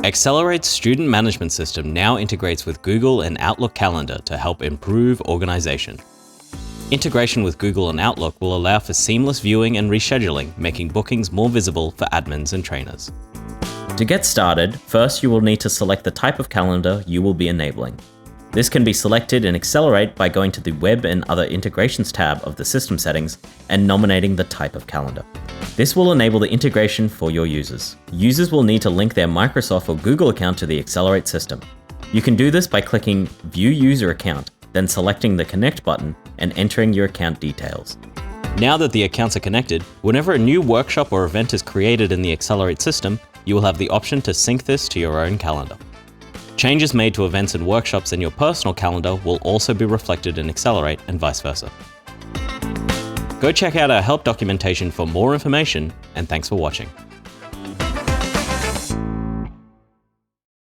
aXcelerate's student management system now integrates with Google and Outlook Calendar to help improve organization. Integration with Google and Outlook will allow for seamless viewing and rescheduling, making bookings more visible for admins and trainers. To get started, first you will need to select the type of calendar you will be enabling. This can be selected in aXcelerate by going to the Web and Other Integrations tab of the system settings and nominating the type of calendar. This will enable the integration for your users. Users will need to link their Microsoft or Google account to the aXcelerate system. You can do this by clicking View User Account, then selecting the Connect button and entering your account details. Now that the accounts are connected, whenever a new workshop or event is created in the aXcelerate system, you will have the option to sync this to your own calendar. Changes made to events and workshops in your personal calendar will also be reflected in aXcelerate and vice versa. Go check out our help documentation for more information, and thanks for watching.